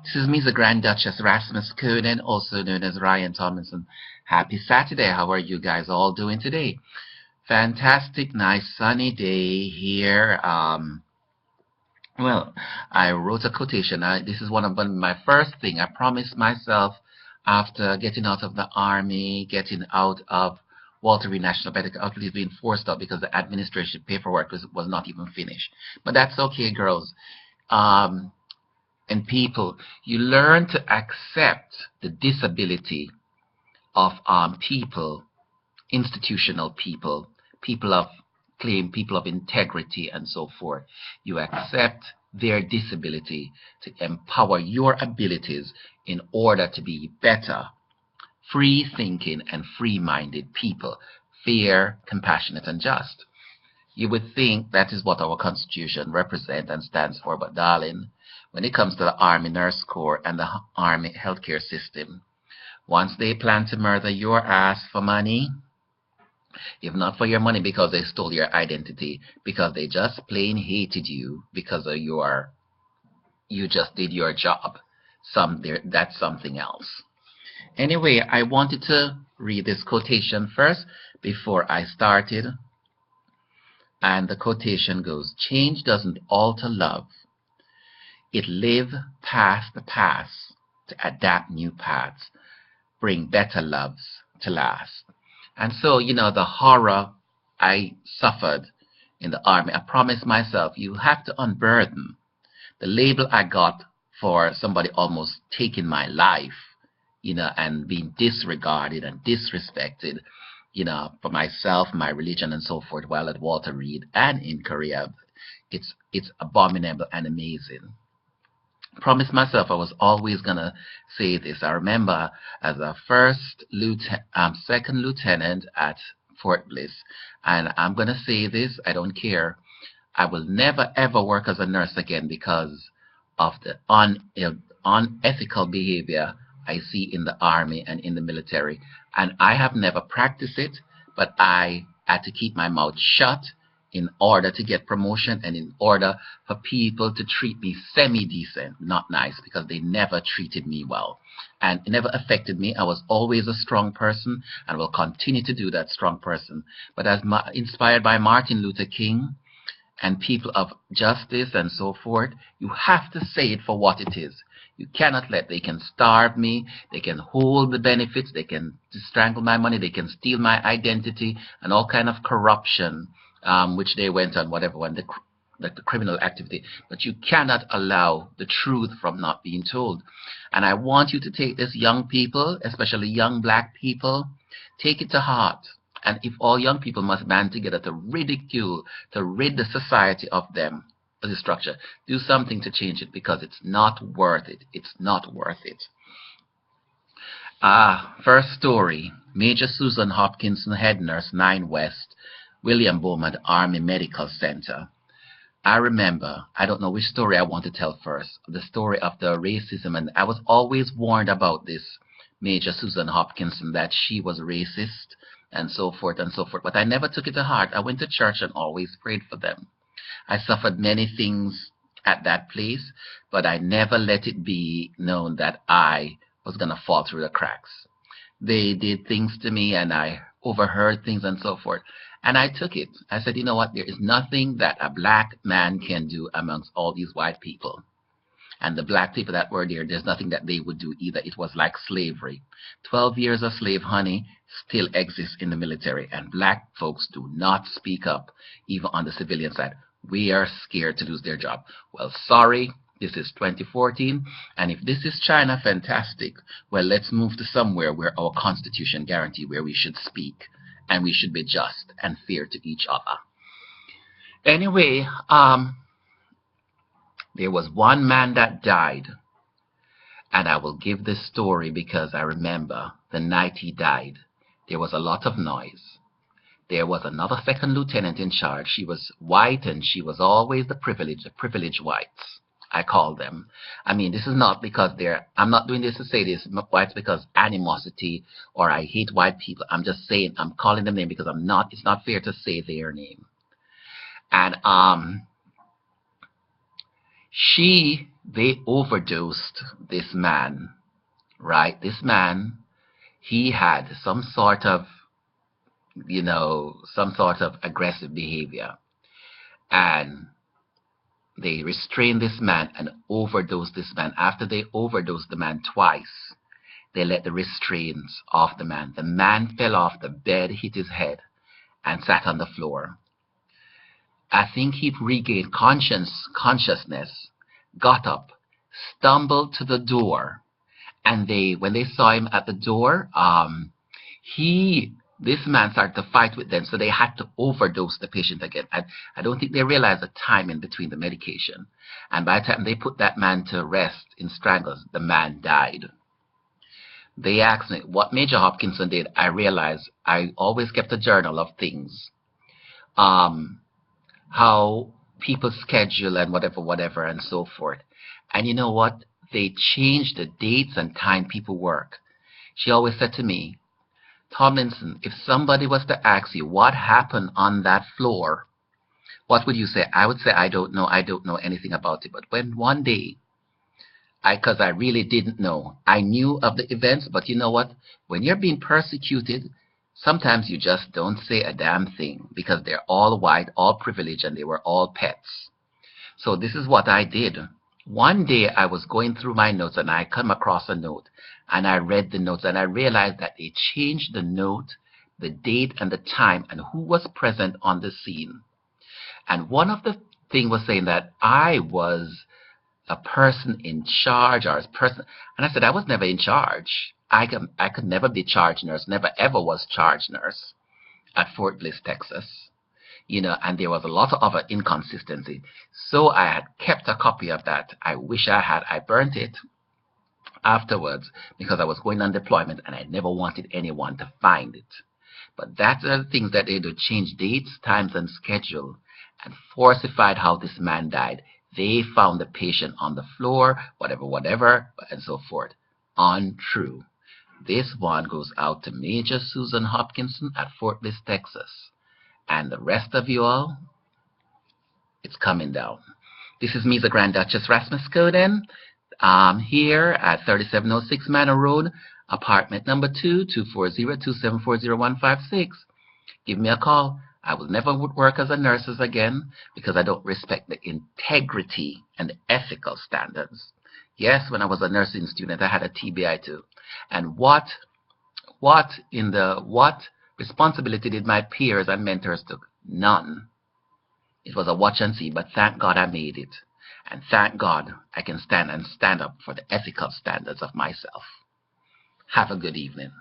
This is me, the Grand Duchess Rasmus Coonan, also known as Ryan Tomlinson. Happy Saturday. How are you guys all doing today? Fantastic, nice sunny day here. Well, I wrote a quotation. This is one of my first thing. I promised myself after getting out of the army, getting out of Walter Reed National Medical Outfit, being forced out because the administration paperwork was not even finished. But that's okay, girls. Um, and people, you learn to accept the disability of people, institutional people, people of claim, people of integrity, and so forth. You accept their disability to empower your abilities in order to be better, free thinking, and free minded people, fair, compassionate, and just. You would think that is what our Constitution represents and stands for, but darling, when it comes to the Army Nurse Corps and the Army healthcare system, once they plan to murder your ass for money, if not for your money because they stole your identity, because they just plain hated you because of you just did your job, that's something else. Anyway, I wanted to read this quotation first before I started. And the quotation goes, change doesn't alter love. It live past the past to adapt new paths, bring better loves to last. And so, the horror I suffered in the army, I promised myself, you have to unburden the label I got for somebody almost taking my life, and being disregarded and disrespected, for myself, my religion, and so forth while at Walter Reed and in Korea. It's abominable and amazing. Promised myself I was always gonna say this. I remember as a second lieutenant at Fort Bliss, and I'm gonna say this. I don't care. I will never ever work as a nurse again because of the unethical behavior I see in the army and in the military. And I have never practiced it, but I had to keep my mouth shut in order to get promotion and in order for people to treat me semi-decent, not nice, because they never treated me well. And it never affected me. I was always a strong person and will continue to do that, strong person. But as inspired by Martin Luther King and people of justice and so forth, you have to say it for what it is. You cannot they can starve me, they can hold the benefits, they can strangle my money, they can steal my identity, and all kind of corruption, which they went on, whatever, when the criminal activity. But you cannot allow the truth from not being told. And I want you to take this, young people, especially young black people, take it to heart. And if all young people must band together to ridicule, to rid the society of them, the structure, do something to change it, because it's not worth it. It's not worth it. First story. Major Susan Hopkinson, head nurse, 9 West, William Bowman Army Medical Center. I remember, I don't know which story I want to tell first, the story of the racism, and I was always warned about this Major Susan Hopkinson, that she was racist and so forth and so forth, but I never took it to heart. I went to church and always prayed for them. I suffered many things at that place, but I never let it be known that I was going to fall through the cracks. They did things to me, and I overheard things and so forth. And I took it. I said, you know what? There is nothing that a black man can do amongst all these white people. And the black people that were there, there's nothing that they would do either. It was like slavery. 12 years of slave honey still exists in the military, and black folks do not speak up, even on the civilian side. We are scared to lose their job. Well, sorry, this is 2014, and if this is China, fantastic. Well, let's move to somewhere where our Constitution guarantees where we should speak, and we should be just and fair to each other. Anyway, there was one man that died, and I will give this story because I remember the night he died, there was a lot of noise. There was another second lieutenant in charge. She was white, and she was always the privileged whites, I call them. I mean, this is not because I'm not doing this to say this, whites, because animosity or I hate white people. I'm just saying, I'm calling them name because it's not fair to say their name. And she They overdosed this man, right? This man, he had some sort of, some sort of aggressive behavior. And they restrained this man and overdosed this man. After they overdosed the man twice, they let the restraints off the man. The man fell off the bed, hit his head, and sat on the floor. I think he regained consciousness, got up, stumbled to the door, and when they saw him at the door, this man started to fight with them, so they had to overdose the patient again. I don't think they realized the time in between the medication. And by the time they put that man to rest in strangles, the man died. They asked me what Major Hopkinson did. I realized I always kept a journal of things. How people schedule and whatever, and so forth. And you know what? They changed the dates and time people work. She always said to me, Tomlinson, if somebody was to ask you what happened on that floor, what would you say? I would say, I don't know anything about it. But when one day, because I really didn't know, I knew of the events, but you know what? When you're being persecuted, sometimes you just don't say a damn thing, because they're all white, all privileged, and they were all pets. So this is what I did. One day I was going through my notes and I come across a note, and I read the notes and I realized that they changed the note, the date and the time, and who was present on the scene. And one of the things was saying that I was a person in charge, or a person, and I said I was never in charge. I could never be charge nurse, never ever was charge nurse at Fort Bliss, Texas. And there was a lot of other inconsistency. So I had kept a copy of that. I wish I had. I burnt it afterwards because I was going on deployment and I never wanted anyone to find it. But that's the things that they do: change dates, times, and schedule, and falsified how this man died. They found the patient on the floor, whatever, and so forth. Untrue. This one goes out to Major Susan Hopkinson at Fort Bliss, Texas. And the rest of you all, it's coming down. This is me, the Grand Duchess Rasmus Coden, here at 3706 Manor Road, apartment number 2, 240-274-0156. Give me a call. I will never work as a nurse again because I don't respect the integrity and the ethical standards. Yes, when I was a nursing student, I had a TBI too. And what responsibility did my peers and mentors take? None. It was a watch and see, but thank God I made it. And thank God I can stand up for the ethical standards of myself. Have a good evening.